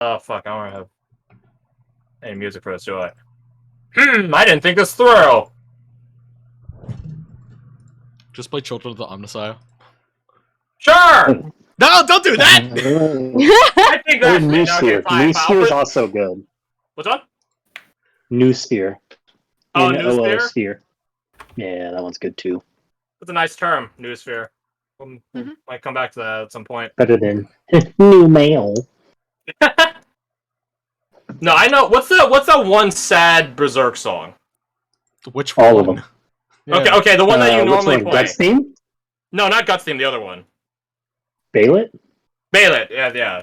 Oh, fuck, I don't have any music for this, do I? I didn't think this through! Just play Children of the Omnissiah. Sure! No, don't do that! I think that's New it. Okay, Sphere. fine. New Sphere is also good. What's up? New Sphere. Oh, N-O-O New Sphere? Sphere. Yeah, that one's good too. That's a nice term, Noosphere. Might come back to that at some point. Better than New Mail. No, I know. What's that one sad Berserk song? Which one? All of them. Yeah. Okay, the one that you normally play. Guts Theme? No, not Guts Theme, the other one. Bailet? Bailet, yeah.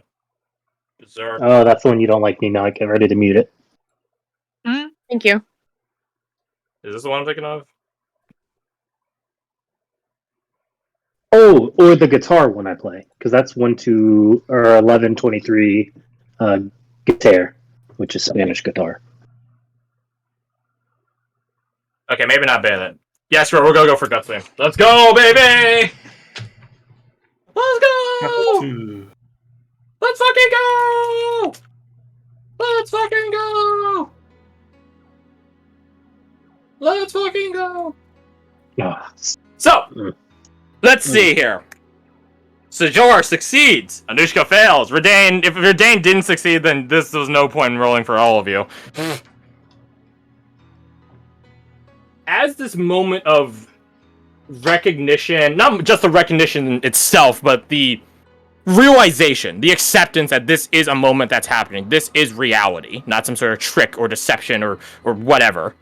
Berserk. Oh, that's the one you don't like me now. Get ready to mute it. Thank you. Is this the one I'm thinking of? Oh, or the guitar one I play. Because that's 1123 guitar, which is Spanish guitar. Okay, maybe not Bailet. Yeah, sure, we're gonna go for Guts Theme. Let's go, baby! Let's go! Let's fucking go! Let's fucking go! Let's fucking go! Ah. So, let's see here. Sajor succeeds. Anushka fails. Redain, if Redain didn't succeed, then this was no point in rolling for all of you. As this moment of recognition, not just the recognition itself, but the realization, the acceptance that this is a moment that's happening. This is reality, not some sort of trick or deception or whatever.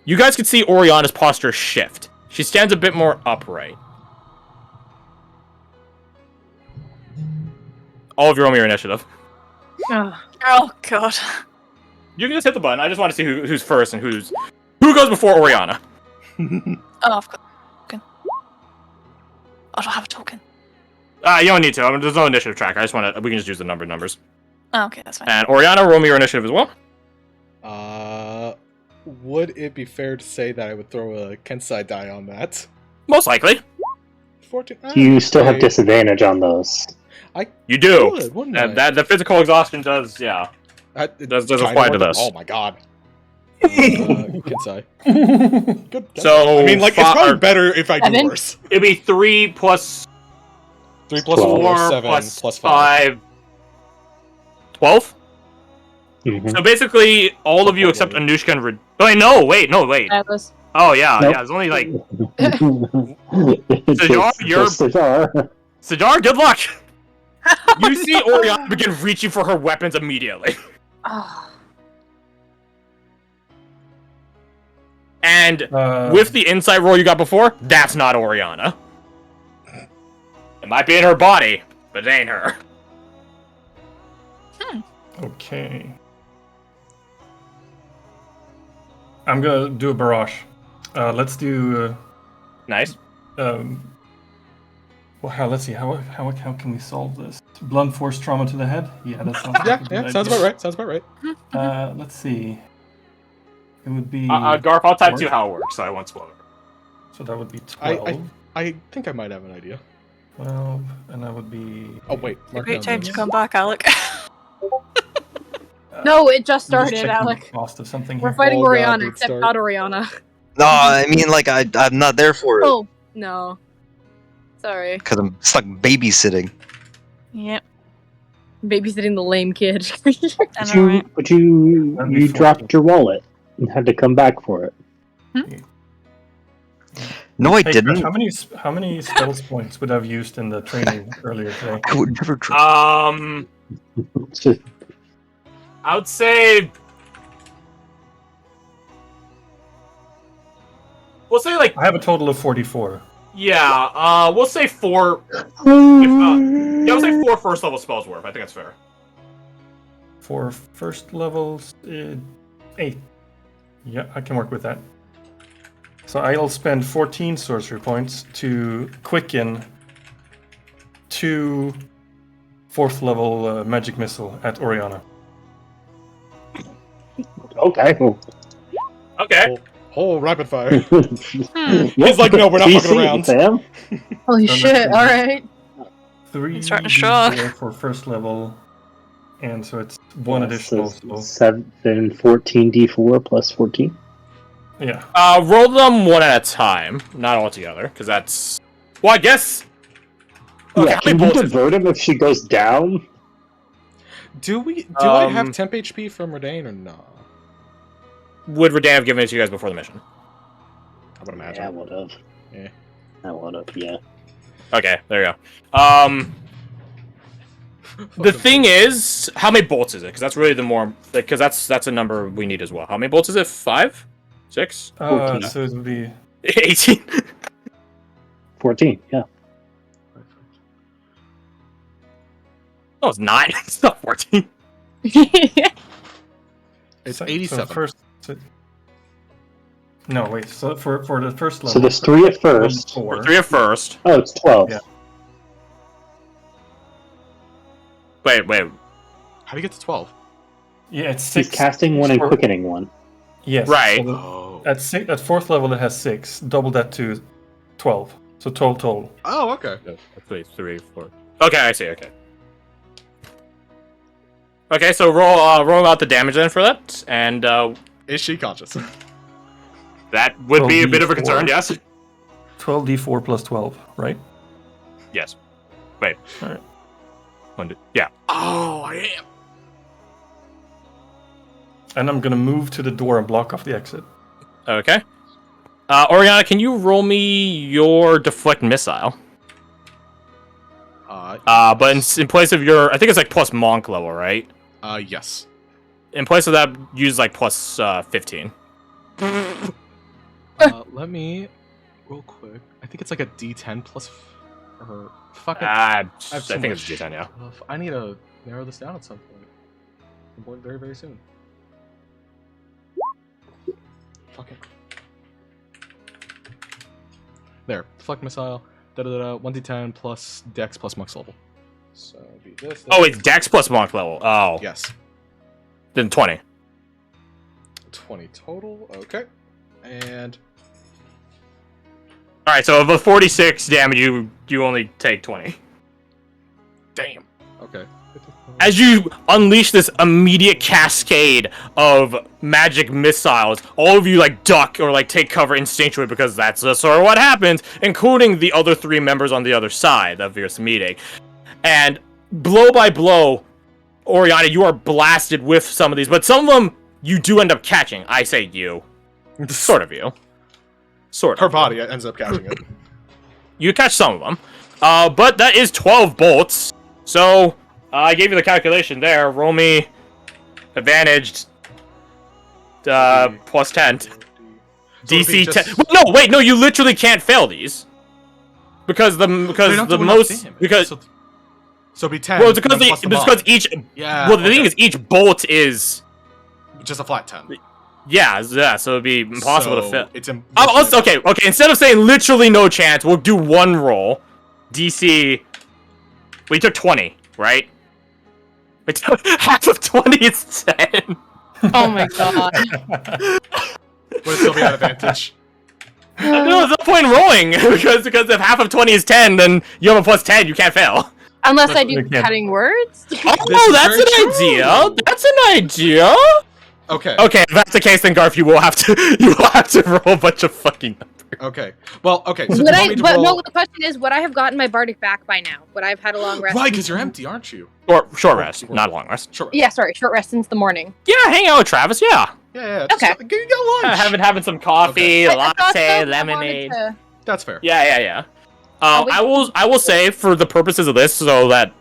You guys can see Oriana's posture shift. She stands a bit more upright. All of you roll me your initiative. Oh god. You can just hit the button. I just want to see who's first and who goes before Oriana. Oh, I've got a token. I don't have a token. You don't need to. There's no initiative tracker. I just want to. We can just use the numbers. Oh, okay, that's fine. And Oriana, roll me your initiative as well. Would it be fair to say that I would throw a Kensai die on that? Most likely. 14. You still have disadvantage on those. You do. Would, wouldn't I? That the physical exhaustion does. Yeah. Does apply to this. Oh my god. Kensai. Good. So I mean, like, it's probably better if I do worse. It'd be 3 plus 3 plus 4, 7 plus 5. 12? Mm-hmm. So basically, all of you except Anushka and wait. Oh yeah, Nope. It's only like Sajar, Sajar. Good luck. You see Oriana begin reaching for her weapons immediately, and with the insight roll you got before, that's not Oriana. It might be in her body, but it ain't her. Okay. I'm gonna do a barrage. Let's do. Nice. Well, let's see. How can we solve this? Blunt force trauma to the head. Yeah, that sounds. Like a good Sounds idea. about right. Let's see. It would be. Garth, I'll type to you how it works, so I won't spoil it. So that would be 12. I think I might have an idea. 12, and that would be. Oh wait, mark Great down time to this. come back, Alec. No, it just I'm just started, checking Alec. the cost of something We're here. fighting Oh, God, Oriana, good except start. not Oriana. No, I mean, like, I'm not there for it. Oh, no. Sorry. Because I'm stuck babysitting. Yep. Babysitting the lame kid. But you That'd be dropped your wallet and had to come back for it. No, I Hey, didn't. Crash, how many spells points would I have used in the training earlier today? I would never try. I would say. We'll say like. I have a total of 44. Yeah, we'll say 4. We'll say 4 first level spells worth. I think that's fair. For first levels, 8. Yeah, I can work with that. So I'll spend 14 sorcery points to quicken 2 4th level magic missile at Oriana. Okay. Okay. Oh, rapid fire. He's like, no, we're not fucking around. Sam. Holy So shit, let's- alright. 3 Starting strong. for first level, and so it's one Yeah, additional. so So, 14d4 plus 14. yeah. Roll them one at a time, not all together, because that's. Well, I guess. Okay, Yeah, how can many you bolts? divert him if she goes down? Do I have Um, temp HP from Redain or not? Would Redan have given it to you guys before the mission? I would imagine. Yeah, I would have. Yeah. I would have, yeah. Okay, there you go. The thing is, how many bolts is it? Because that's really the more, because that's a number we need as well. How many bolts is it? 5, 6, 14. So it would be 18. 14, yeah. No, it's not. It's not 14. It's so 87. first. No, wait. So for the first level. So there's 3 at first. 4. 3 at first. Oh, it's 12. Yeah. Wait. How do you get to 12? Yeah, it's He's 6. casting one and for- quickening one. Yes. Right. So Oh. at 4th level, it has 6. Double that to 12. So 12 total. Oh, okay. 3, 4. Okay, I see. Okay, so roll out the damage then for that, and Is she conscious? that would be a bit of a 12d4. concern. Yes. 12d4 plus 12, right? Yes. Wait. All right. Yeah. Oh, I am. And I'm gonna move to the door and block off the exit. Okay. Oriana, can you roll me your deflect missile? But in place of your, I think it's like plus monk level, right? Yes. In place of that, use like plus 15. Let me real quick. I think it's like a D10 plus. Or fucking. I have so think much it's D10, yeah. stuff. I need to narrow this down at some point. Very, very soon. Fucking. There. Deflect missile. 1d10 plus dex plus max level. So it'd be this. Oh, it's Dex plus monk level. Oh, Yes. then 20. 20 total. Okay. And. All right, so of a 46 damage, you only take 20. Damn. Okay. As you unleash this immediate cascade of magic missiles, all of you like duck or like take cover instinctually because that's sort of what happens, including the other 3 members on the other side of this meeting. And blow by blow, Oriana, you are blasted with some of these, but some of them you do end up catching. I say you. Sort of you. Sort of. Her body ends up catching it. You catch some of them. But that is 12 bolts. So, I gave you the calculation there. Roll me advantaged plus 10. So it'd DC be just- 10. No, wait, no, you literally can't fail these. Because They don't the do enough most damage. because So it'd be 10. well, it's because and then plus the because mod. each Yeah. well the thing okay. is each bolt is just a flat 10. yeah, so it'd be impossible to So fit. It's Okay, instead of saying literally no chance, we'll do one roll. DC. We took 20, right? We took half of 20 is 10. Oh my god. Would it still be at advantage? No, there's no point in rolling because if half of 20 is 10, then you have a plus 10. You can't fail. Unless I do Yeah. cutting words. Oh, is that's very an true. idea. That's an idea. Okay. Okay, if that's the case, then Garth, you will have to roll a bunch of fucking numbers. Okay. Well, okay. So do Would you I? want me to But roll... no. The question is, would I have gotten my bardic back by now? Would I have had a long rest? Right, because you're empty, aren't you? Or short rest, not long rest. Sure. Yeah, sorry, short rest since the morning. Yeah, hang out with Travis. Yeah, Yeah. Okay. You got lunch. having some coffee, I thought latte, so, but I lemonade. wanted to- That's fair. Yeah. Oh, wait. I will say for the purposes of this, so that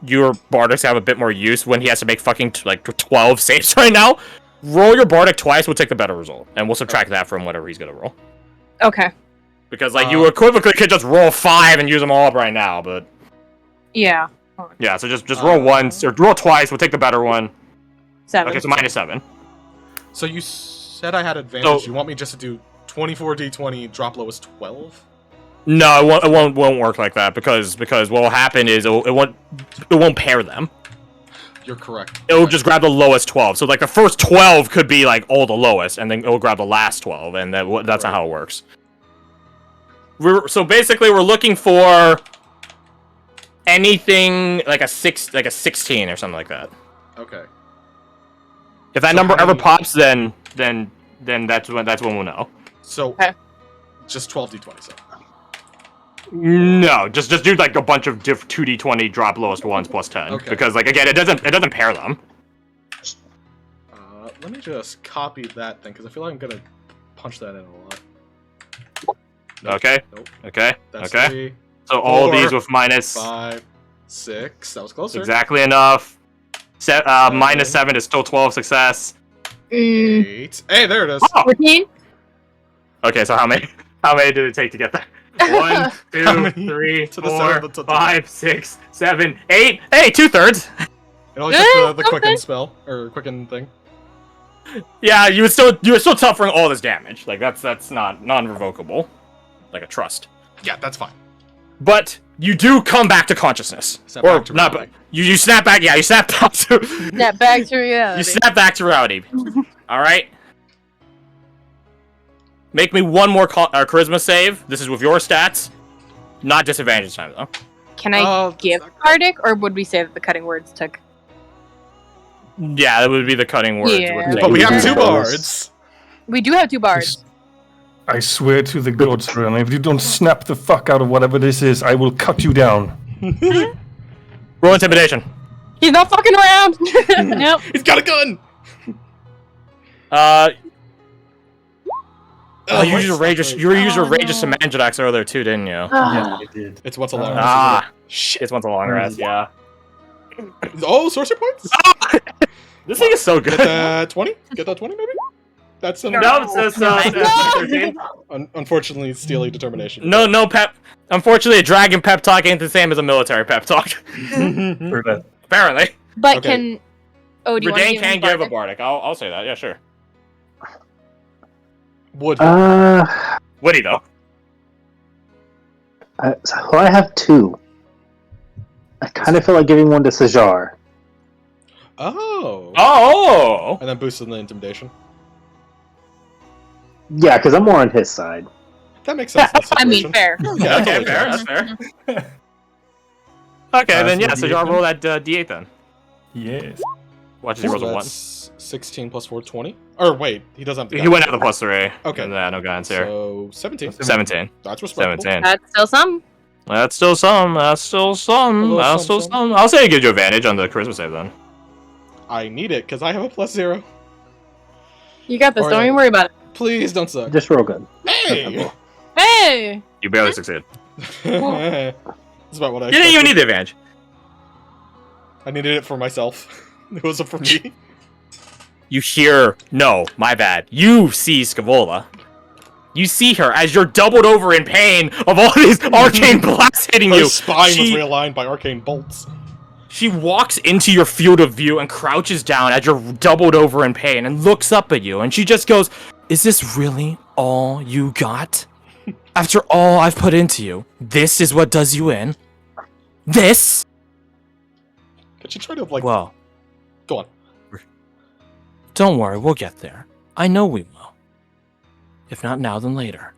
your bardics have a bit more use when he has to make fucking like 12 saves right now. Roll your bardic twice. We'll take the better result, and we'll subtract that from whatever he's gonna roll. Okay. Because like you equivocally could just roll 5 and use them all up right now, but Yeah. yeah. So just roll once or roll twice. We'll take the better one. 7. Okay, so -7. So you said I had advantage. So- You want me just to do 24d20, drop lowest 12? No, it won't work like that because what will happen is it won't pair them. You're correct. It'll just grab the lowest 12. So like the first 12 could be like all the lowest, and then it'll grab the last 12, and that's not how it works. So basically, we're looking for anything like a 16 or something like that. Okay. If that So number how ever many- pops, then that's when we'll know. So, Okay. just 12d20. So. No, just do like a bunch of 2d20 drop lowest ones plus 10 Okay. because like again it doesn't pair them. Let me just copy that thing because I feel like I'm gonna punch that in a lot. Nope. Okay. Nope. Okay. That's Okay. 3, So all of 4, these with minus 5, 6. That was closer. exactly enough. Minus 7 is still 12 success. 8. Hey, there it is. Oh! 14? Okay, so how many did it take to get there? 1, How 2, many 3, to the 4, center of the t- 5, 6, 7, 8. Hey, 2/3. It only took the okay. quicken spell or quicken thing. Yeah, you were still suffering all this damage. Like that's not non-revocable, like a trust. Yeah, that's fine. But you do come back to consciousness, Snap or back to not. reality. You snap back. Yeah, you snap back to. Snap back to reality. You snap back to reality. All right. Make me one more charisma save. This is with your stats, not disadvantage time though. Can I give Bardic, or would we say that the cutting words took? Yeah, that would be the cutting words. Yeah. would But we have Yeah. 2 bards. We do have 2 bards. I swear to the gods, Ren, if you don't snap the fuck out of whatever this is, I will cut you down. roll intimidation. He's not fucking around! Nope. He's got a gun. You used your rageous. You used your rageous Semantidax earlier too, didn't you? Yeah, I did. It's what's a long rest. Ah, Shit. it's once a long rest. Yeah. Oh, sorcery points. This thing is so Get good. that 20. Get that 20, maybe. That's No, it's 13. Unfortunately, steely determination. No pep. Unfortunately, a dragon pep talk ain't the same as a military pep talk. For that. Apparently. But Okay. can... Oh, do you want to Redain give can him give a Bardic? bardic. I'll say that. Yeah, sure. Would. Woody though. So I have 2. I kind of feel like giving one to Sajar. Oh. Oh. And then boosting the intimidation. Yeah, because I'm more on his side. That makes sense. In this I mean, situation. fair. Yeah, that Okay, totally fair. tracks. That's fair. Okay, then yeah. so So y'all D8 roll that D8 then. Yes. Watch as he rolls a 1. That's 16 plus 4, 20. Or wait, he doesn't have the He went out the +3. Okay. And, no guidance here. So 17. 17. That's respectable. 17. That's still some. That's still some. That's still some. little That's some, still some. I'll say it gives you advantage on the charisma save then. I need it because I have a +0. You got this, Or- don't even worry about it. Please don't suck. Just real good. Hey! Hey! You barely succeed. That's about what I You didn't even expected. need the advantage. I needed it for myself. It wasn't for me. You hear, no, my bad. You see Scavola. You see her as you're doubled over in pain of all these arcane blasts hitting Her you. spine She- was realigned by arcane bolts. She walks into your field of view and crouches down as you're doubled over in pain and looks up at you and she just goes, "Is this really all you got? After all I've put into you, this is what does you in? This?" Could she try to, like, Well, go on. don't worry, we'll get there. I know we will. If not now, then later.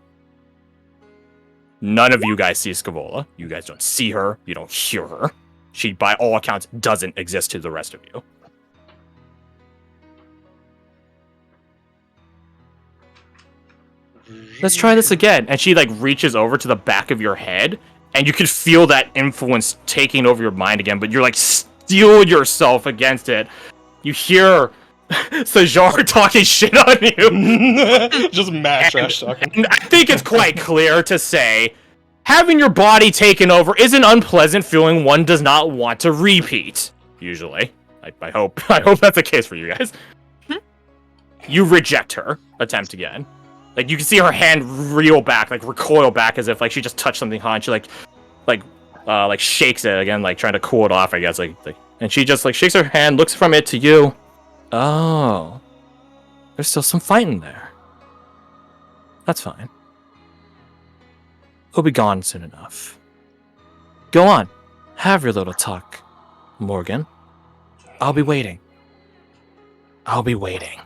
None of you guys see Scavola. You guys don't see her. You don't hear her. She, by all accounts, doesn't exist to the rest of you. Let's try this again. And she, like, reaches over to the back of your head, and you can feel that influence taking over your mind again, but you're, like, steel yourself against it. You hear Sajar talking shit on you. Just mad trash talking. And I think it's quite clear to say, having your body taken over is an unpleasant feeling one does not want to repeat. Usually, I hope that's the case for you guys. You reject her attempt again. Like you can see her hand reel back, like recoil back, as if like she just touched something hot. And she like shakes it again, like trying to cool it off. I guess and she just like shakes her hand, looks from it to you. Oh, there's still some fighting there. That's fine. He'll be gone soon enough. Go on. Have your little talk, Morgan. I'll be waiting. I'll be waiting.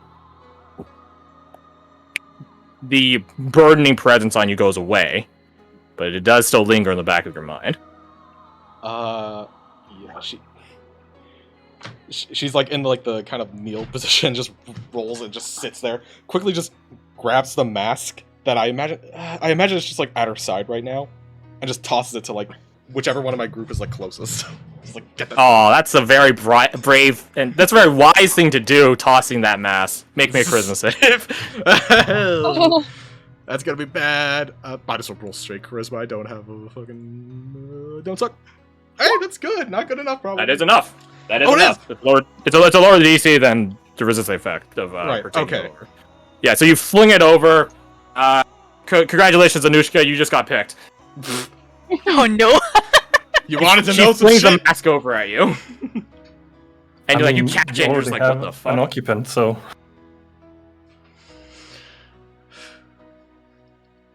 The burdening presence on you goes away, but it does still linger in the back of your mind. Yeah, She's like in like the kind of kneel position, just rolls and just sits there. Quickly, just grabs the mask that I imagine it's just like at her side right now, and just tosses it to like whichever one of my group is like closest. Just like get that. Oh, that's a very brave and that's a very wise thing to do. Tossing that mask. Make me a charisma save. That's gonna be bad. Might as well roll straight charisma. I don't have a fucking don't suck. Hey, that's good. Not good enough, probably. That is enough. That is Oh, it enough. It's a lower DC than the resist effect of Right, protecting okay. it over. Yeah, so you fling it over. Congratulations, Anushka, you just got picked. Oh no. You wanted to She know some flings the shit? mask over at you. And you catch it and you're just like, what the An fuck? occupant, so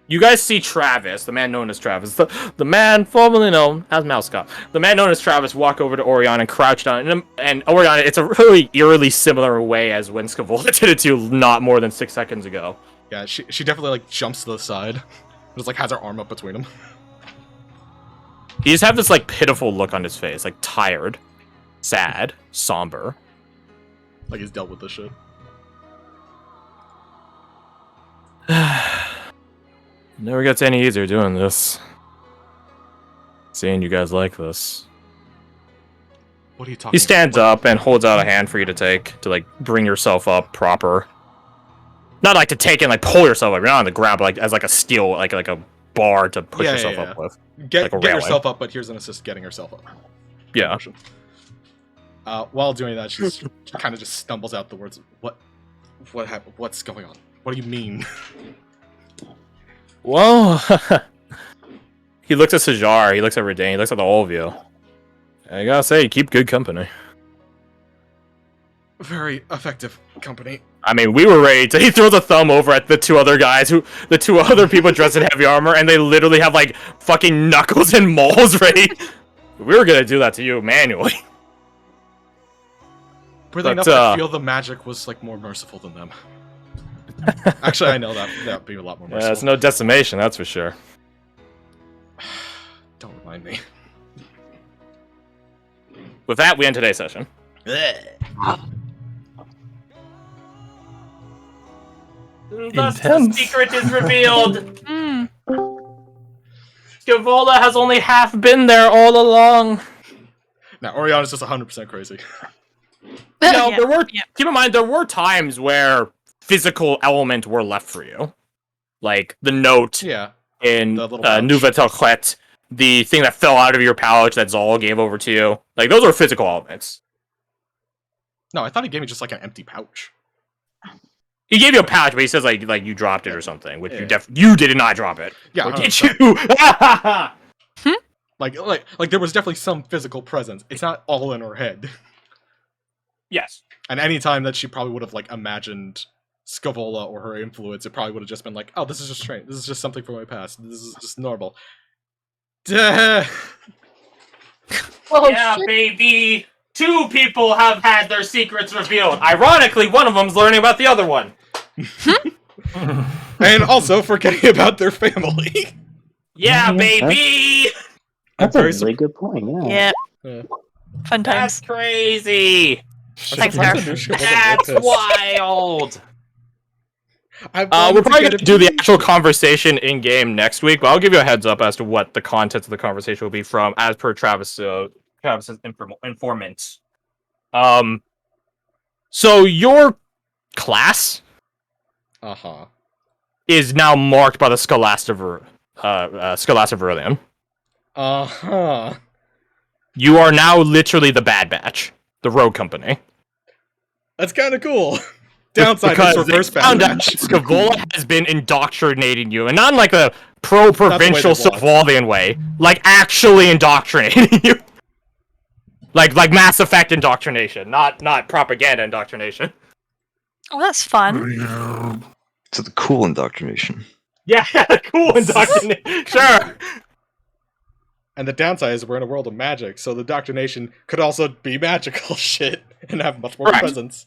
You guys see Travis, the man known as Travis, the man formerly known as Mousecop. The man known as Travis walk over to Orion and crouch down. And Orion, it's a really eerily similar way as when Scavola did it to you not more than 6 seconds ago. Yeah, she definitely like jumps to the side. Just like has her arm up between them. He just have this like pitiful look on his face, like tired, sad, somber. Like he's dealt with this shit. Never gets any easier doing this. Seeing you guys like this. What are you talking He stands up and holds out a hand for you to take, to like bring yourself up proper. Not like to take and like pull yourself up, you're not on the ground, but like as like a steel, like a bar to push yourself up with. Get Like a get railing. yourself up, but here's an assist getting herself up. Yeah. Motion. While doing that, she kind of just stumbles out the words, What happened? What's going on? What do you mean? Well, he looks at Sajar, he looks at Redain, he looks at all of you. I gotta say, you keep good company. Very effective company. I mean, we were ready to. He throws a thumb over at the two other guys, the two other people dressed in heavy armor, and they literally have like fucking knuckles and mauls ready. We were gonna do that to you manually. Weirdly enough, I feel the magic was like more merciful than them. Actually, I know that'd be a lot more Yeah, merciful. it's no decimation, that's for sure. Don't remind me. With that, we end today's session. Thus the Intense. secret is revealed. Mm. Scavola has only half been there all along. Now, Orion is just 100% crazy. No, Yeah, there were. yeah. Keep in mind, there were times where physical element were left for you, like the note Yeah. in The little pouch. Nouvelle Telclet, the thing that fell out of your pouch that Zal gave over to you. Like those are physical elements. No, I thought he gave me just like an empty pouch. He gave you a pouch, but he says like you dropped it or something, which Yeah. you did not drop it. Yeah, Or did 100%. you? Like there was definitely some physical presence. It's not all in her head. Yes. And any time that she probably would have like imagined Scavola or her influence, it probably would have just been like, oh, this is just strange. This is just something from my past. This is just normal. Duh. Oh, Yeah, shit. baby. 2 people have had their secrets revealed. Ironically, one of them's learning about the other one. And also forgetting about their family. Yeah, Yeah, baby. That's very a really good point. Yeah. Yeah. Yeah. Fun That's times. crazy. Thanks, Surprised Garth. Anushka wasn't That's more pissed. wild. I We're wanted probably get going to it do the to- actual conversation in-game next week, but I'll give you a heads up as to what the contents of the conversation will be from, as per Travis's informant. So your class Uh-huh. is now marked by the Scholastiverilion. Uh-huh. You are now literally the Bad Batch, the Rogue Company. That's kind of cool. Downside Because is reverse they found bad out match. Scavola has been indoctrinating you, and not in like a pro-provincial Not the way they Savalian way, like actually indoctrinating you. Like Mass Effect indoctrination, not propaganda indoctrination. Oh, that's fun. So the cool indoctrination. Yeah, cool indoctrination. Sure. And the downside is we're in a world of magic, so the indoctrination could also be magical shit and have much more Correct. presence.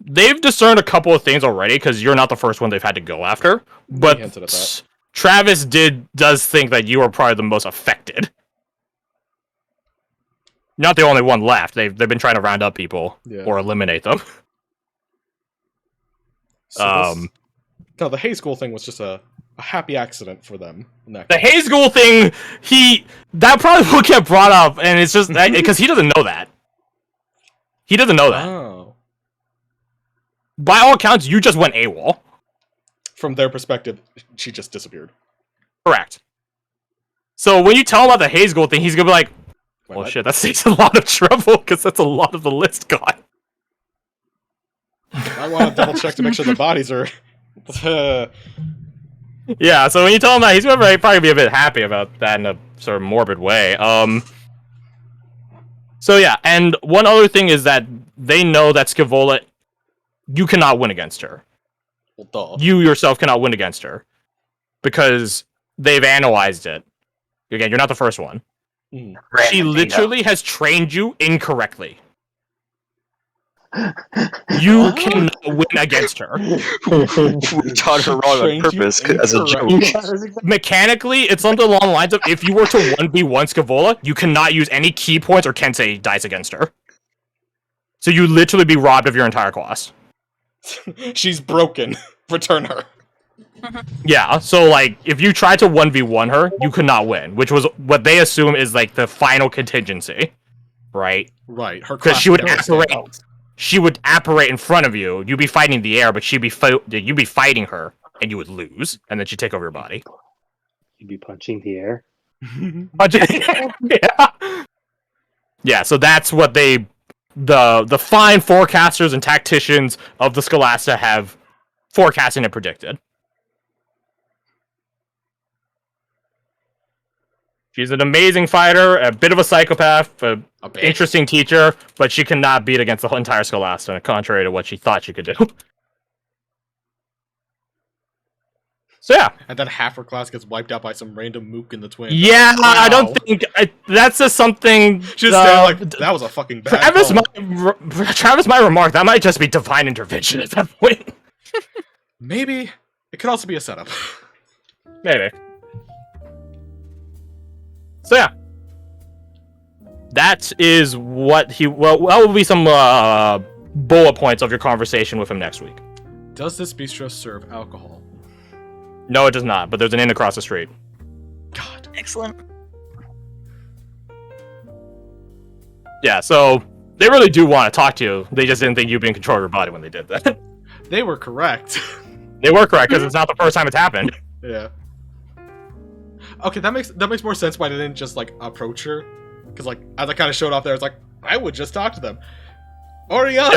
They've discerned a couple of things already, because you're not the first one they've had to go after. But hinted at that. Travis does think that you are probably the most affected. not the only one left. They've been trying to round up people Yeah. or eliminate them. No, the Hay School thing was just a happy accident for them. In that The case. Hay School thing, that probably will get brought up, and it's just because he doesn't know that. He doesn't know that. Oh. By all accounts, you just went AWOL. From their perspective, she just disappeared. Correct. So when you tell him about the Hay School thing, he's gonna be like, Wait, "Well, what? shit, that saves a lot of trouble because that's a lot of the list gone." I want to double check to make sure the bodies are. Yeah, so when you tell him that, he's gonna probably be a bit happy about that in a sort of morbid way. So yeah, and one other thing is that they know that Scaevola, you cannot win against her. Well, duh. You yourself cannot win against her because they've analyzed it. Again, you're not the first one. Mm. She literally has trained you incorrectly. You cannot win against her. We taught her wrong on Trained you purpose as a joke. incorrectly. Mechanically, it's something along the lines of if you were to 1v1 Scaevola, you cannot use any key points or Kensei dice against her. So you literally be robbed of your entire class. She's broken. Return her. Yeah, so like if you tried to 1v1 her, you could not win, which was what they assume is like the final contingency, right? Right. Her Because class she would never stand apparate. out. She would apparate in front of you. You'd be fighting in the air, but you'd be fighting her, and you would lose, and then she'd take over your body. You'd be punching the air. Yeah. Yeah, so that's what the fine forecasters and tacticians of the Scholastica have forecasted and predicted. She's an amazing fighter, a bit of a psychopath, an A bit. interesting teacher, but she cannot beat against the whole entire Scholastica, contrary to what she thought she could do. So yeah. And then half her class gets wiped out by some random mook in the twin. Yeah, I Wow. don't think that's just something. Just like that was a fucking bad Travis call. Travis might remark that might just be divine intervention at that point. Maybe it could also be a setup. Maybe. So yeah, that is what he. Well, that will be some bullet points of your conversation with him next week. Does this bistro serve alcohol? No, it does not. But there's an inn across the street. God. Excellent. Yeah, so they really do want to talk to you. They just didn't think you'd be in control of your body when they did that. They were correct. They were correct because it's not the first time it's happened. Yeah. Okay, that makes more sense why they didn't just like approach her. Because like as I kind of showed off there, it's like I would just talk to them. Oriana.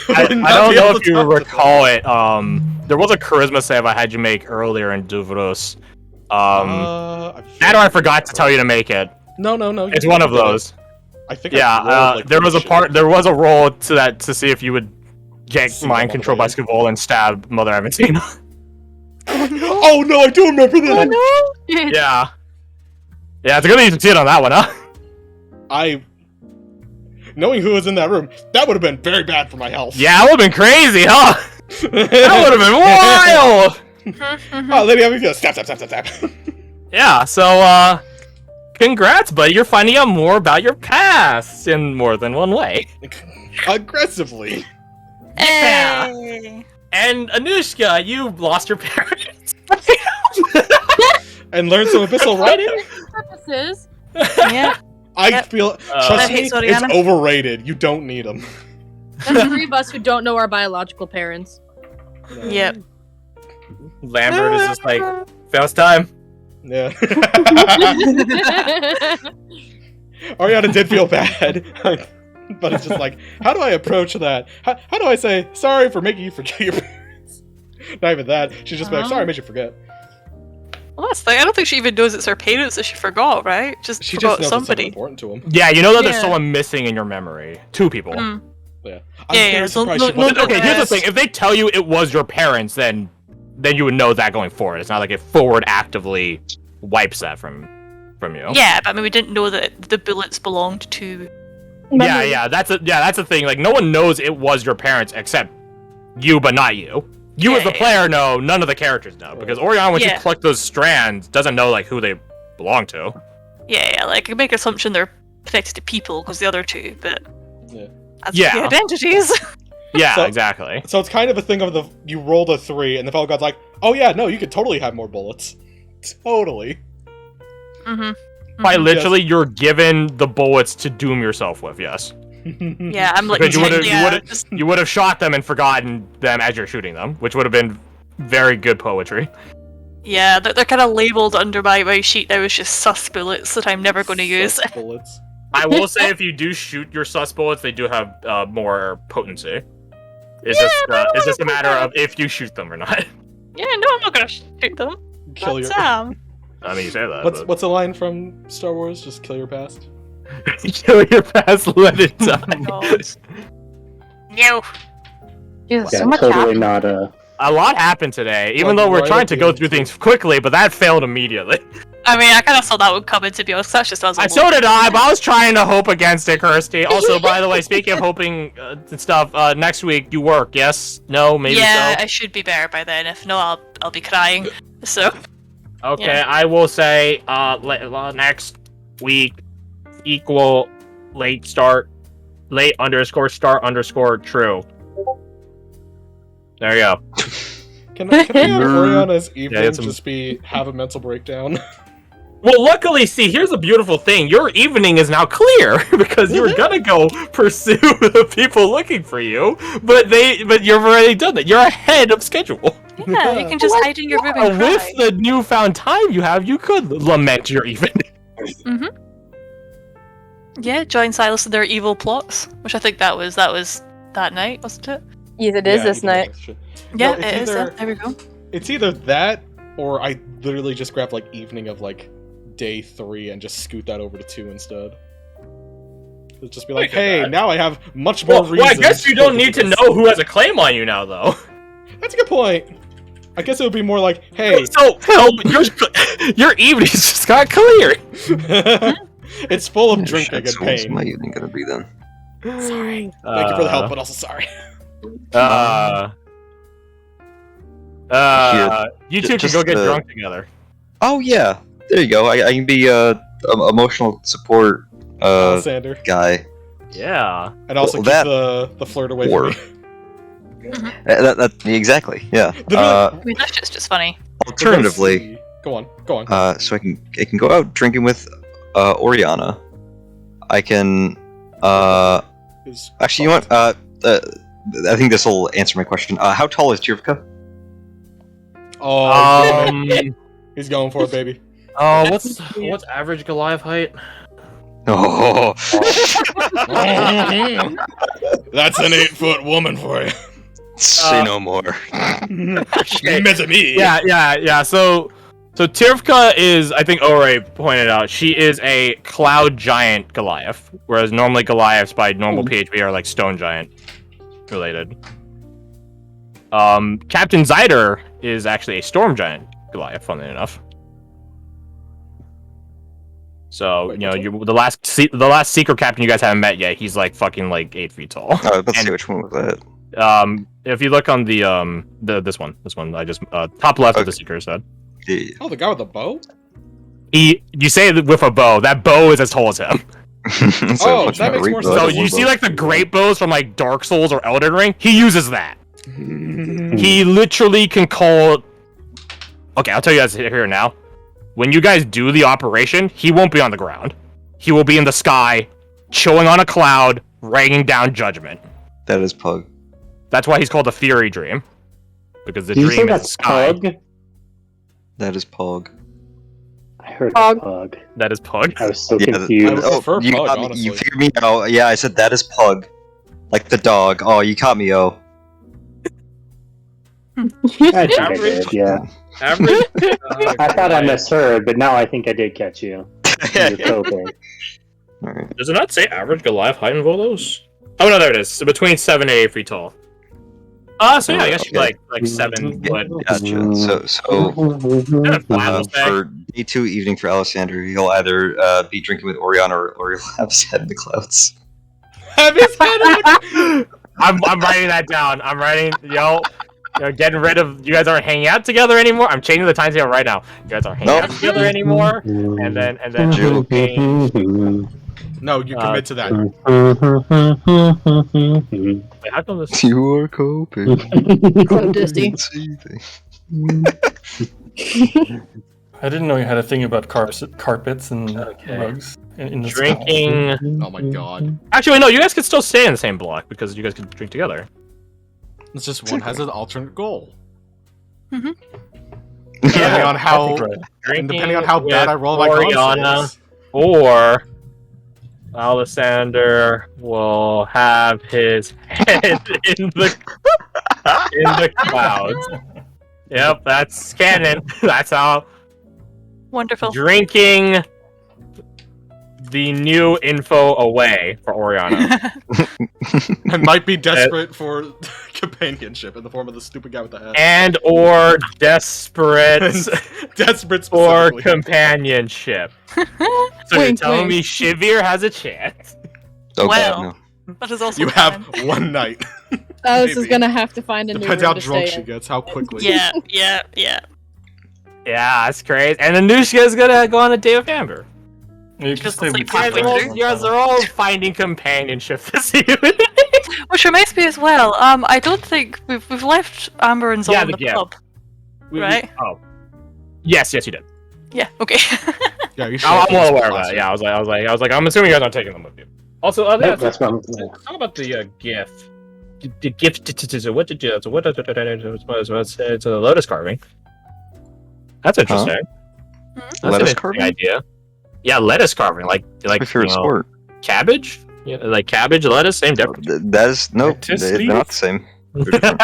I don't know if you recall it. There was a charisma save I had you make earlier in Duvros. That or I forgot to tell you to make it. No. It's one of those. I think. Yeah, there was a part. There was a roll to that to see if you would get See mind them control all by the way. Scaevola and stab Mother Aventina. Oh no, I do remember that. Yeah. Yeah, it's good that you succeeded on that one, huh? Knowing who was in that room, that would have been very bad for my health. Yeah, it would have been crazy, huh? That would have been wild! Oh, Lady Abby's gonna stab. Yeah, so, congrats, buddy. You're finding out more about your past in more than one way. Aggressively. Yeah. Hey. And Anushka, you lost your parents. And learn some abyssal writing. Purposes. Yeah. I Yep. feel, trust me, Hey, it's Soriana. overrated. You don't need them. That's three of us who don't know our biological parents. Yep. Lambert is just like, first time. Yeah. Ariana did feel bad. But it's just like, how do I approach that? How do I say, sorry for making you forget your parents? Not even that. She's just like, sorry I made you forget. Well, that's the thing. I don't think she even knows it's her parents that she forgot, right? Just She forgot just knows something somebody. important to him. Yeah, you know that there's Yeah. someone missing in your memory. Two people. Mm. Yeah. Yeah, so surprised no- she no- wasn't- Okay, here's the Yes. thing. If they tell you it was your parents, then you would know that going forward. It's not like it forward actively wipes that from you. Yeah, but I mean, we didn't know that the bullets belonged to. Yeah, that's the thing. Like no one knows it was your parents except you, but not you. You Yeah, as the yeah. player know, none of the characters know. Because Orion, when she Yeah. collects those strands, doesn't know like who they belong to. Yeah, like I make an assumption they're connected to people because the other two, but Yeah. as Yeah. the identities. Yeah, So- exactly. So it's kind of a thing of you rolled a 3, and the fellow god's like, "Oh yeah, no, you could totally have more bullets, totally." Mm-hmm. By literally, you're given the bullets to doom yourself with. Yes. Yeah, I'm like, Because just you would have shot them and forgotten them as you're shooting them, which would have been very good poetry. yeah, they're kind of labeled under my sheet now as just sus bullets that I'm never going to use. Sus bullets. I will say, if you do shoot your sus bullets, they do have more potency. It's just a matter of if you shoot them or not. Yeah, no, I'm not going to shoot them. Kill your. Sam. I mean, you say that. What's a line from Star Wars? Just kill your past. Kill your past, let it Oh die. my god. No. Jesus, Yeah, so much totally happened. not A lot happened today, even Like, though we're right trying at to the go end. through things quickly, but that failed immediately. I mean, I kind of saw that one coming, to be honest. That's just us. So did I, but I was trying to hope against it, Kirsty. Also, by the way, speaking of hoping and stuff, next week you work, yes? No? Maybe yeah, so? I should be better by then. If not, I'll be crying. So, Okay, yeah. I will say, next week equal late start, late underscore start underscore true. There you go. Can I have Oriana's evening it's a- just be have a mental breakdown? Well, luckily, see, here's a beautiful thing. Your evening is now clear because you were gonna go pursue the people looking for you, but you've already done that. You're ahead of schedule. yeah, you can just hide in your room and cry. With the newfound time you have, you could lament your evening. Yeah, join Silas in their evil plots, which I think that was that night, wasn't it? Yes, it is this you can do night. that shit. Yeah, it's it is. either- Yeah, there we go. It's either that, or I literally just grab like evening of like day 3 and just scoot that over to 2 instead. It'll just be like, Look at hey, that. now I have much more reasons. Well, I guess you don't for need to this." know who has a claim on you now, though. That's a good point. I guess it would be more like, hey, So, your evening's just got clear. it's full of Yeah, drinking shit, and so what's pain. my evening gonna be then? Sorry. Thank you for the help, but also sorry. You two can just, go get uh, drunk together. Oh yeah, there you go. I can be emotional support Sander. guy. Yeah. And also Well, keep that- the flirt away or- from me. Exactly. Yeah. I mean, that's just funny. Alternatively, Go on. so I can go out drinking with Oriana. I can Is- actually, you know what? I think this will answer my question. How tall is Tirvka? Oh, he's going for it, baby. What's average Goliath height? Oh, That's an 8-foot woman for you. say no more. You mess with me. Yeah. So Tirvka is, I think Ore pointed out, she is a cloud giant Goliath, whereas normally Goliaths by normal PHB are like stone giant related. Captain Zyder is actually a storm giant Goliath, funnily enough. So, Wait, you know, which the last secret captain you guys haven't met yet, he's like fucking like 8 feet tall. Let's And- see which one was that. If you look on this one I just top left of Okay. the seeker said. Yeah. Oh, the guy with the bow? You say it with a bow. That bow is as tall as him. Oh, much that more makes more replay. sense. So That's you see like the great bows from like Dark Souls or Elden Ring? He uses that. He literally can call. Okay, I'll tell you guys here now. When you guys do the operation, he won't be on the ground. He will be in the sky, chilling on a cloud, raining down judgment. That is Pug. That's why he's called the Fury Dream. Because the Did you say dream is the that's sky. Pug? That is Pug. I heard Pug. Pug. That is Pug. I was so Yeah, I confused. would prefer you Pug, got me. honestly. You figured me out. Yeah, I said that is Pug. Like the dog. Oh, you caught me, oh. I think I Average. did, yeah. Average. I thought I misheard, but now I think I did catch you. You're coping. Alright. Does it not say average Goliath height in Volos? Oh no, there it is. So between 7 and 8 feet tall. So yeah, I guess you're Okay. like 7 foot. Gotcha. So Kind of flat, I'll say. for day 2 evening for Alexander, he'll either be drinking with Oriana or he'll have his head in the clouds. Have his head in the... I'm writing that down. I'm writing, getting rid of. You guys aren't hanging out together anymore. I'm changing the timestamp right now. You guys aren't hanging Nope. out together anymore. And then Joking. No, you commit to that. Wait, how come this? You are coping. Clandestine. I didn't know you had a thing about carpets and Okay. rugs in the Drinking. Oh my god. Actually, wait, no, you guys could still stay in the same block because you guys could drink together. It's just one has an alternate goal. Mhm. Depending on I how, think right. and Drinking depending on how bad with I roll my Oriana, consoles. or Alessander will have his head in the clouds. Yep, that's canon. That's how Wonderful. drinking the new info away for Oriana. I might be desperate for companionship in the form of the stupid guy with the hat. And or desperate Desperate for specifically. companionship. So you're Wink, telling wink. me Shivir has a chance? Oh Well. god, no. That is also You have one night. Alice is Maybe. gonna have to find a new Depends room how to drunk stay she in. gets, how quickly. Yeah. Yeah, that's crazy. And Anushka's gonna go on a date with Amber. You can Just stay sleep with You guys halfway are all, through. you guys are all finding companionship this evening. Which reminds me as well. I don't think we've left Amber and Zol Yeah, in the yeah. pub. Right? Oh. Yes, you did. Yeah. Okay. Yeah, you I'm well aware of last that. year. Yeah, I was like, I'm assuming you guys aren't taking them with you. Also, yeah, Nope, that's what I'm talk about the GIF. The gift. What did you? What? It's a lotus carving. That's interesting. That's an Lettuce interesting carving? idea. Yeah, lettuce carving, like My favorite sport. cabbage. Yeah, like cabbage, lettuce, same difference. That is nope. Lettuce They're leaf? not the same. They're different.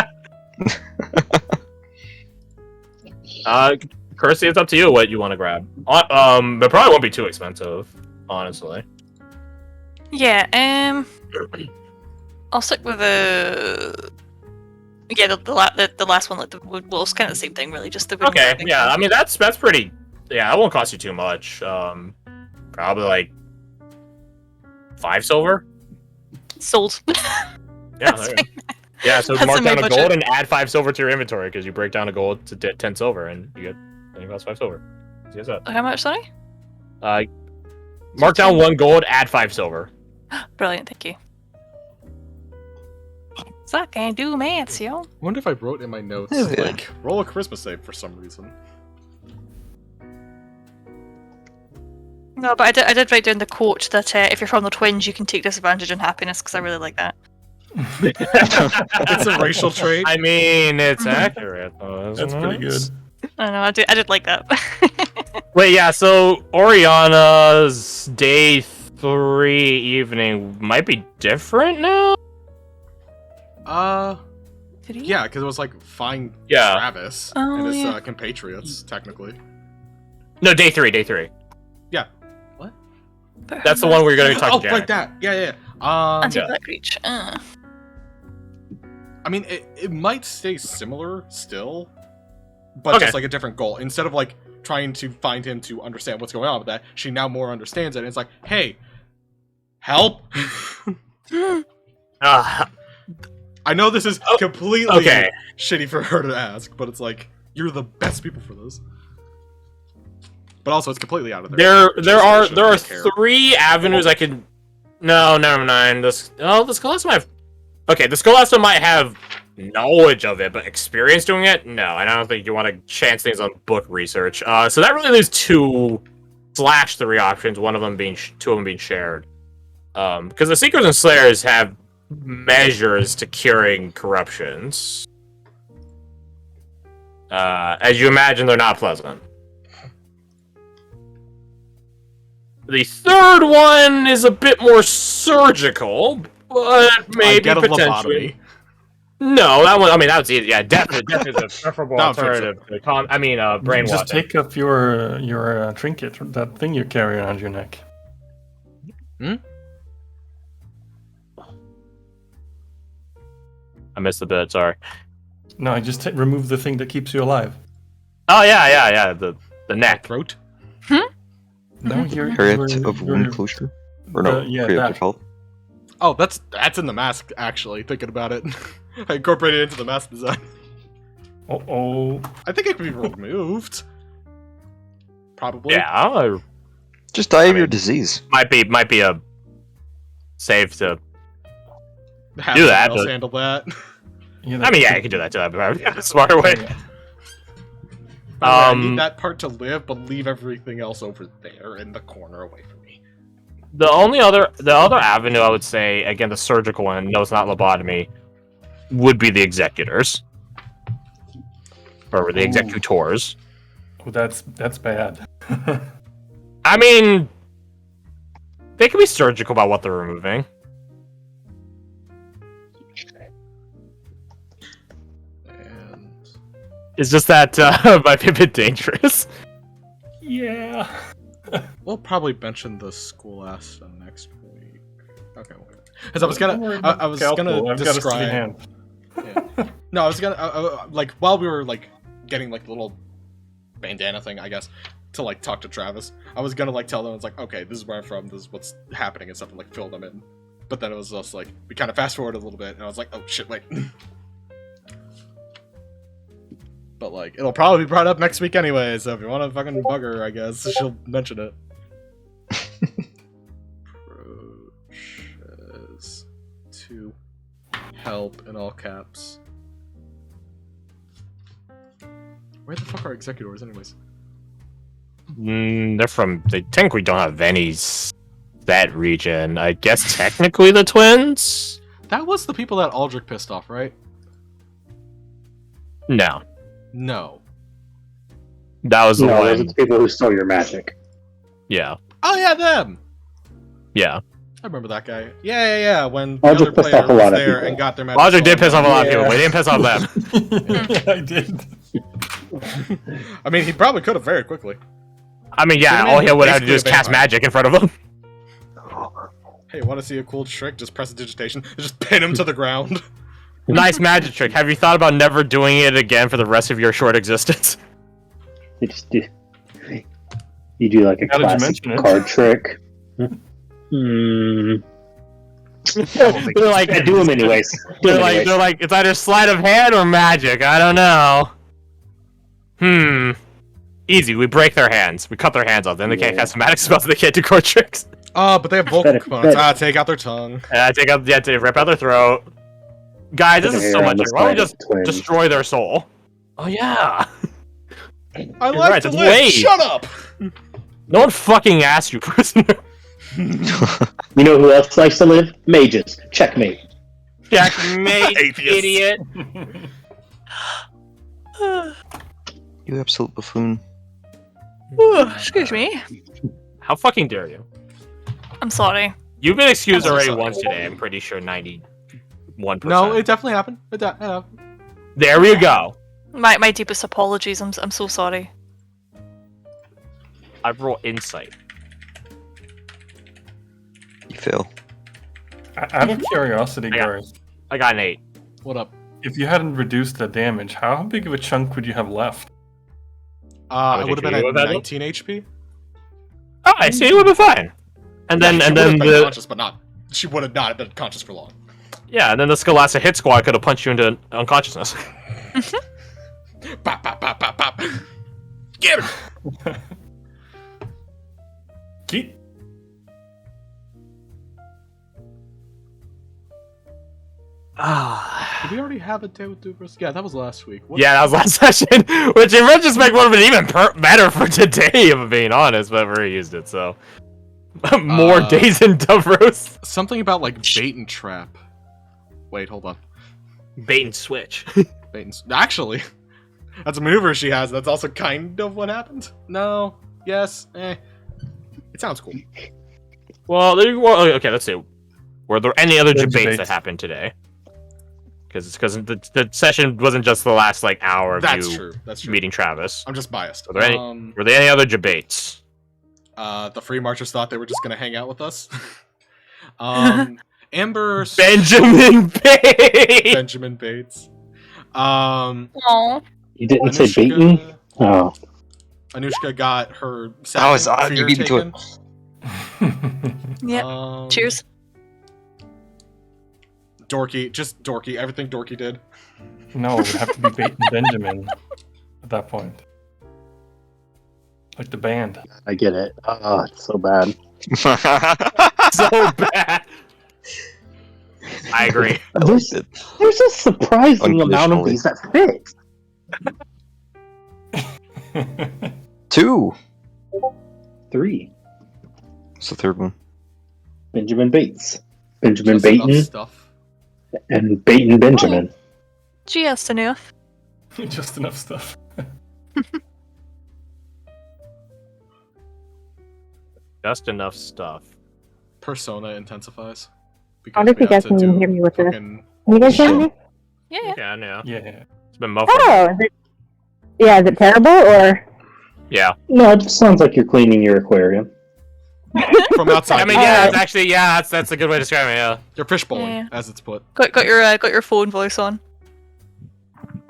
Kirsty, it's up to you what you want to grab. It probably won't be too expensive, honestly. Yeah. I'll stick with the. Yeah, the last one. Well, it's kind of the same thing, really. Just the. wooden Okay, carving. yeah, I mean that's pretty. Yeah, that won't cost you too much. Probably like 5 silver. Sold. Yeah, there you go. Yeah, so That's mark in my down a budget. gold and add 5 silver to your inventory because you break down a gold to 10 silver and you cost 5 silver. See what's up? How much? Sorry. Mark down 1 gold, add 5 silver. Brilliant. Thank you. So I can do maths, yo. I wonder if I wrote in my notes, Hell yeah. like, roll a Christmas save for some reason. No, but I did write down the quote that if you're from the twins, you can take disadvantage on happiness because I really like that. It's a racial trait. I mean, it's accurate though. That's isn't pretty it? good. I know. I did like that. Wait, yeah. So Oriana's day 3 evening might be different now. Did he? Yeah, because it was like find Yeah. Travis Oh, and his yeah. compatriots, technically. No, day 3. Day 3. But That's the one where you're gonna be talking Oh, to Janet. like that. Yeah. Anti-black reach. I mean, it might stay similar still, but Okay. just like a different goal. Instead of like trying to find him to understand what's going on with that, she now more understands it. And it's like, hey, help! I know this is completely okay. shitty for her to ask, but it's like you're the best people for this. But also, it's completely out of their There are jurisdiction, they care. 3 avenues I could. No, never mind. The Scholastic might have. Okay, the Scholastic might have knowledge of it, but experience doing it? No, I don't think you want to chance things on book research. So that really leaves 2/3 options. Two of them being shared. Because the Seekers and Slayers have measures to curing corruptions. As you imagine, they're not pleasant. The third one is a bit more surgical, but maybe get a potentially. lobotomy. No, that one. I mean, that was easy. Yeah, definitely is a preferable That would fix alternative. Brainwashing. Just take up your trinket, that thing you carry around your neck. I missed the bit. Sorry. No, just remove the thing that keeps you alive. Oh yeah. The neck. Throat. No, you're Period of wound closure? Or no, yeah, preemptive that. health? Oh, that's in the mask. Actually, thinking about it, I incorporated it into the mask design. Oh. I think it could be removed. Probably. Yeah. Just die of I your mean, disease. Might be a save to. Have Do someone that, else but- handle that. Yeah, I mean, yeah, you can do that too. That'd be a smarter way. By the way, I Um, need that part to live, but leave everything else over there in the corner away from me. The other avenue I would say, again, the surgical one, no, it's not lobotomy, would be the executors. Or the Ooh. executors. Oh, that's bad. I mean, they can be surgical about what they're removing. And It's just that might be a bit dangerous. Yeah. we'll probably mention the school ass next week. Okay, we'll go. Because I was gonna I've got a steady describe. hand. Yeah. No, I was gonna like while we were like getting like the little bandana thing, I guess, to like talk to Travis. I was gonna like tell them it's like, okay, this is where I'm from, this is what's happening and stuff, and like fill them in. But then it was just like we kind of fast forwarded a little bit, and I was like, oh shit, wait. But like it'll probably be brought up next week anyway, so if you want to fucking bug her, I guess she'll mention it. Approaches to help in all caps. Where the fuck are executors, anyways? They're from. They technically don't have any that region. I guess technically the twins. That was the people that Aldrich pissed off, right? No, No. that was the No, one. those are the people who stole your magic. Yeah, Oh yeah, them. yeah. I remember that guy. Yeah. When the Aldrich other pissed player off a was lot of there people. and got their magic. Roger did stolen. piss off a lot of people, Yeah. but he didn't piss off them. Yeah, I did. I mean, he probably could have very quickly. I mean, yeah, Cinnamon all he would have to basically do is a cast vampire. magic in front of him. Hey, want to see a cool trick? Just press digitation. Just pin him to the ground. Nice magic trick. Have you thought about never doing it again for the rest of your short existence? You just do. You do like a Now that you classic mention it. card trick. Hmm. They're like, I do them anyways. they're like, it's either sleight of hand or magic. I don't know. Easy. We break their hands. We cut their hands off. Then they can't Yeah. cast magic spells. They can't do card tricks. But they have vocal Better- components. better. Take out their tongue. To rip out their throat. Guys, this Put is their so hair on much. the Why don't we side of just the twins. destroy their soul? Oh yeah. I You're like right, to it's live. Wade. Shut up. No one fucking asked you, prisoner. You know who else likes to live? Mages. Checkmate. Checkmate, idiot. You absolute buffoon. Excuse me. How fucking dare you? I'm sorry. You've been excused I'm so already sorry. once today. I'm pretty sure 91%. No, it definitely happened. It happened. There we go. My deepest apologies. I'm so sorry. I roll insight. You fail. Out of curiosity, I got- Garth, I got an 8. What up? if you hadn't reduced the damage, how big of a chunk would you have left? I would have been you at have that 19 HP. Oh, I see. It would be fine. And then, She and would have then been the conscious, but not. She would have not been conscious for long. yeah, and then the Scholastic hit squad could have punched you into unconsciousness. Bop, bop, bop, bop, bop. Get him! Keep. Ah. Did we already have a day with Dubras? Yeah, that was last week. What- Yeah, that was last session, which in retrospect would have been even better for today, if I'm being honest, but I've already used it, so. More days in Dovros. Something about like bait and trap. Wait, hold on. Bait and switch. Bait and actually, that's a maneuver she has. That's also kind of what happened. No. Yes. Eh. It sounds cool. Well, okay, let's see. Were there any other debates that debates. happened today? Because the session wasn't just the last like hour of That's you true. That's true. meeting Travis. I'm just biased. Were there any other debates? The Free Marchers thought they were just gonna hang out with us. Amber Benjamin Bates. Benjamin Bates. Aww. You didn't say Baton? Oh. Anushka got her Oh, second it's odd. fear You beat me to taken. it. Yeah. Cheers. Dorky, just Dorky. Everything Dorky did. No, it would have to be Baton Benjamin at that point. Like the band. I get it. Oh, it's so bad. So bad. I agree. There's a surprising amount of these that fit. 2. 3. What's the third one? Benjamin Bates. Benjamin Just enough Baton stuff. and Baton Benjamin. Just enough. Just enough stuff. Just enough stuff. Persona intensifies. I wonder if you guys can hear me with this. Can you guys hear me? Yeah. Yeah. Yeah. It's been muffled. Oh, is it terrible or? Yeah. No, it just sounds like you're cleaning your aquarium. From outside. I mean, yeah, it's actually, that's a good way to describe it, yeah. You're fishbowling, Yeah. as it's put. Got your phone voice on.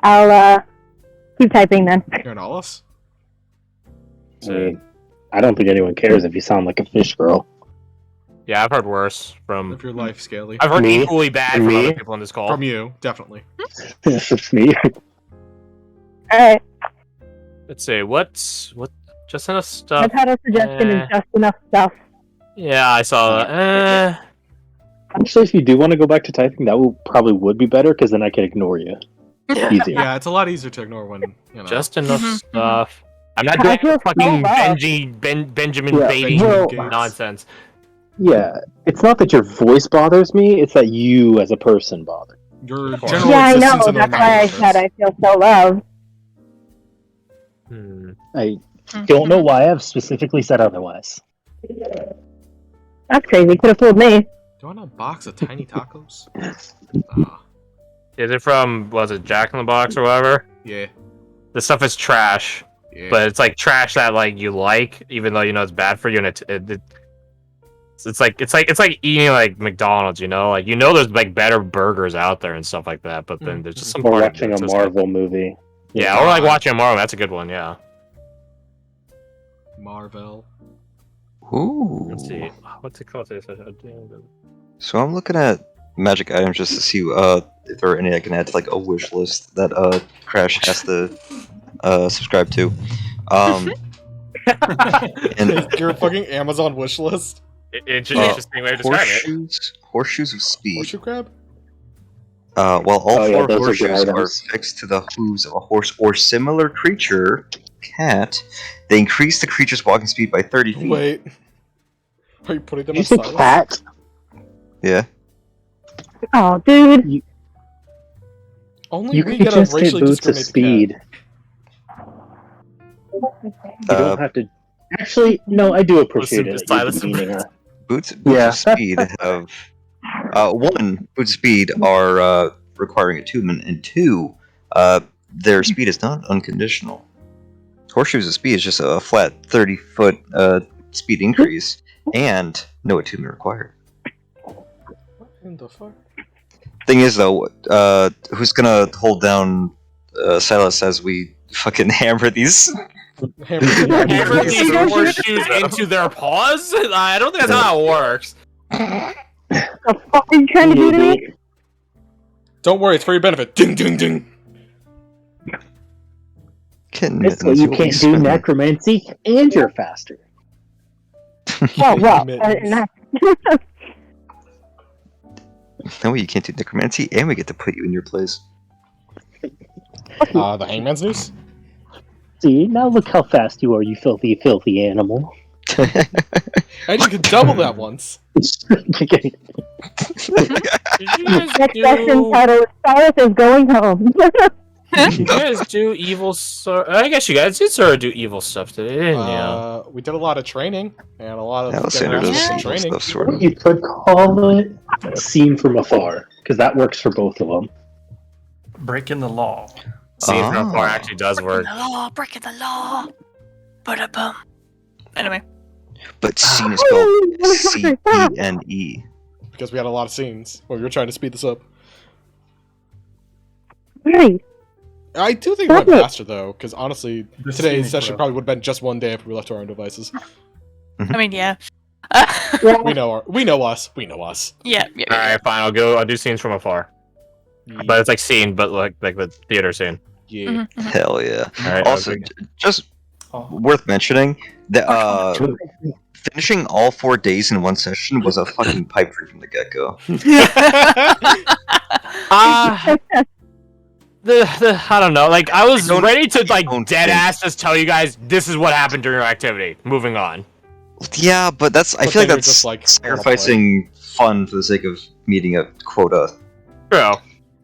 I'll keep typing then. You're an Alice? I mean, I don't think anyone cares if you sound like a fish girl. Yeah, I've heard worse from... Live your life, Scaly. I've heard Me? equally bad from Me? other people on this call. From you, definitely. It's me. Alright, Let's see, what? Just enough stuff. my title suggestion is just enough stuff. Yeah, I saw that. Actually, if you do want to go back to typing, that would be better, because then I can ignore you. Easier. Yeah, it's a lot easier to ignore when, you know. Just enough Mhm, stuff. I'm not I doing feel so fucking bad. Benjamin Yeah, Bating well- nonsense. Yeah, it's not that your voice bothers me, it's that you as a person bother. Your course. general Yeah, I existence know. in the That's why I mind said I feel so loved. I don't know why I've specifically said otherwise. That's crazy. Could have fooled me. Do you want a box of tiny tacos? Ah, Is it from, was it Jack in the Box or whatever? yeah. This stuff is trash, Yeah. but it's like trash that like you like, even though you know it's bad for you, and it's like eating like McDonald's, you know, like there's like better burgers out there and stuff like that, but then there's just some Or part of it watching a that's just like- Marvel movie. yeah, or like watching a Marvel. That's a good one, yeah. Marvel. Ooh. Let's see, what's it called? So I'm looking at magic items just to see if there are any I can add to like a wish list that Crash has to subscribe to. And Your fucking Amazon wish list? Interesting way to describe it. horseshoes of speed. Horseshoe crab? While all Oh, yeah, four those are good horseshoes are items. fixed to the hooves of a horse or similar creature, cat, they increase the creature's walking speed by 30 feet. Wait. Are you putting them Did you on say silence? cat? Yeah. Oh, dude. Only You we can get a just get racially boots of discriminated cat. speed. You don't have to. Actually, no, I do appreciate it. Silence. Boots Yeah. of speed have one, boots of speed are requiring attunement, and two, their speed is not unconditional. Horseshoes of speed is just a flat 30-foot speed increase, and no attunement required. What in the fuck? Thing is, though, who's gonna hold down Silas as we fucking hammer these? Hammer these horseshoes into their paws? I don't think that's how it works. The fuck are you trying to do to me? Don't worry, it's for your benefit. Ding, ding, ding. So you can't do necromancy, and you're faster. Well, Mittens. No, you can't do necromancy, and we get to put you in your place. The hangman's noose? See, now look how fast you are, you filthy, filthy animal. And you can double that once. Did you guys Next section title is Cyrus is going home. Did you guys do evil stuff? I guess you guys did sort of do evil stuff today, didn't you? We did a lot of training and a lot of Alexander getting does some evil training. stuff, sort of. You could call it Seen from Afar, because that works for both of them. Breaking the law. Seeing from afar actually does work. Breaking the law. Ba-da-bum. Anyway. But scene is spelled C-E-N-E. Because we had a lot of scenes where we were trying to speed this up. Right. I do think it went faster though, because honestly, This today's scene, session bro. probably would have been just one day if we left to our own devices. I mean, yeah. We know us. Yeah. All right, fine. I'll do scenes from afar. But it's like scene, but like the theater scene. Yeah. Hell yeah. All right. Also, just worth mentioning that finishing all 4 days in one session was a fucking pipe dream from the get-go. I don't know. Like, I was ready to like don't dead think- ass just tell you guys this is what happened during your activity. Moving on. Yeah, but that's I But feel like then you're that's just, like, sacrificing fun for the sake of meeting a quota. True.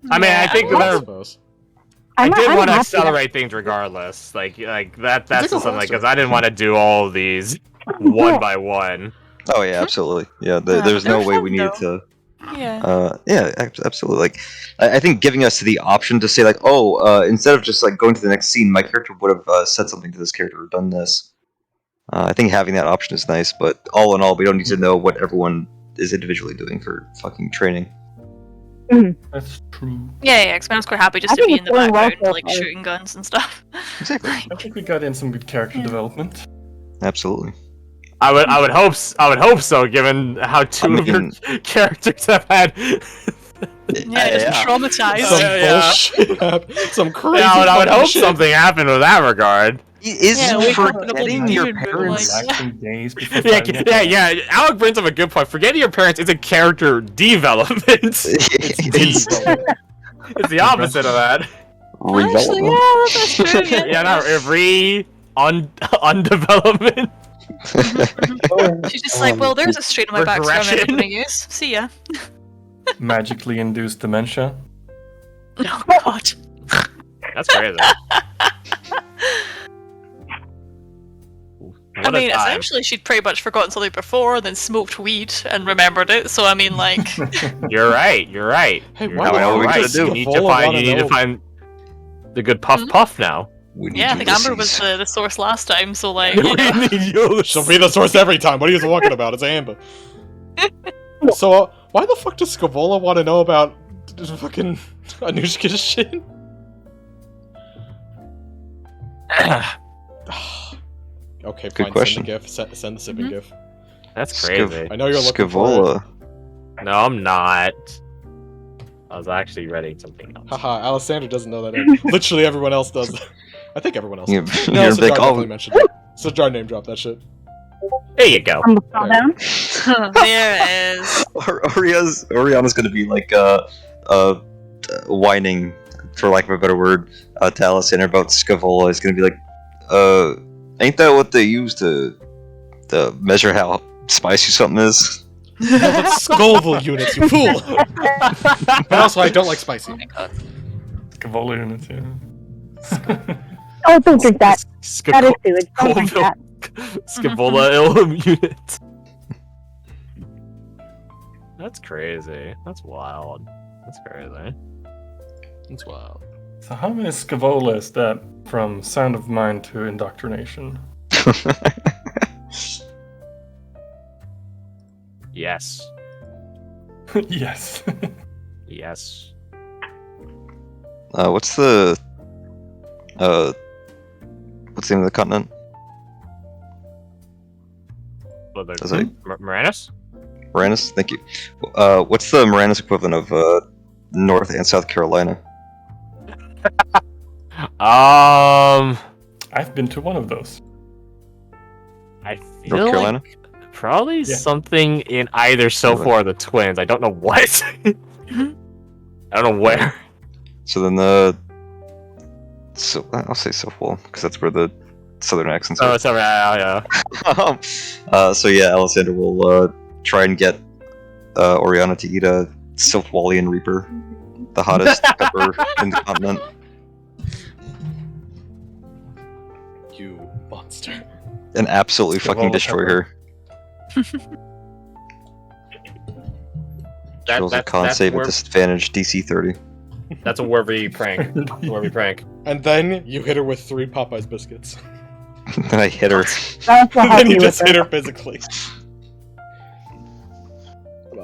I mean, I think I that suppose. I did want to happy accelerate things regardless. Like that. That's Take a just something holster. because I didn't want to do all of these one by one. Oh yeah, absolutely. Yeah, Yeah, there's they're no way fun, we needed though. to. Yeah. Absolutely. Like, I think giving us the option to say like, oh, instead of just like going to the next scene, my character would have said something to this character or done this. I think having that option is nice, but all in all, we don't need to know what everyone is individually doing for fucking training. That's true. Yeah, because I was quite happy just I to think be it's in the going well background, so like far. shooting guns and stuff. Exactly. I think we got in some good character development. Absolutely. I would hope so, given how two of your characters have had. Yeah, just traumatized. Some Yeah. bullshit happened. Some crazy. Yeah, I would fucking hope shit. something happened with that regard. Is Yeah, we have a forgetting double your dude, but, parents? like, Relaxing days before Yeah, fighting a yeah. Alec brings up a good point. Forgetting your parents is a character development. It's the opposite of that. Actually, Redevelopment. yeah, that's true. Yeah, Yeah, no, undevelopment. She's just like, well, there's a string on my back, so I'm never Regression. gonna use. See ya. magically induced dementia. Oh God. That's crazy. I mean, essentially, she'd pretty much forgotten something before, then smoked weed and remembered it. So I mean, like, You're right. Hey, You're why the hell right. we You gotta do? need to Scovola find. wanna You need to know? find the good puff now. We need yeah, I think Amber Ulysses. was the source last time. So like, We you know. need you. She'll be the source every time. What are you talking about? It's Amber. So, why the fuck does Scovola want to know about fucking Anushka's shit? Okay, Good fine. question. Send the gif. Send the sipping gif. That's crazy. I know you're looking for it. Scovola. No, I'm not. I was actually writing something else. Haha, Alessandra doesn't know that name. Literally everyone else does. I think everyone else You're, does. you're No, like, Sidrar oh, definitely mentioned it. Sidrar name dropped that shit. There you go. I'm gonna fall down. There it is. Oriana's gonna be like whining, for lack of a better word, to Alessandra about Scovola. Is gonna be like, ain't that what they use to measure how spicy something is? No, that's Scoville units, you fool! But also, I don't like spicy. Scovola units, yeah. Oh, don't drink that. That is sewage. Don't drink Scoville. that. Scovola ill unit. That's crazy. That's wild. That's crazy. That's wild. So how many Scovola is that from sound of mind to indoctrination? Yes. Yes. Yes. What's the name of the continent? Is it Moranis? Moranis? Thank you. What's the Moranis equivalent of North and South Carolina? I've been to one of those. I North feel Carolina? like probably Yeah. something in either Sophor or the Twins. I don't know what. I don't know where. So then I'll say Sophol because that's where the southern accents Oh, are. it's over. Yeah. So yeah, Alessandra will try and get Oriana to eat a Sylphwalian Reaper, the hottest pepper in the continent. You monster. And absolutely fucking Sylphwala destroy pepper. her. She rolls a con save at disadvantage, DC 30. That's a Werby prank. Werby prank. And then you hit her with 3 Popeyes biscuits. Then I hit her. That's what And then happened you with just hit her. her physically.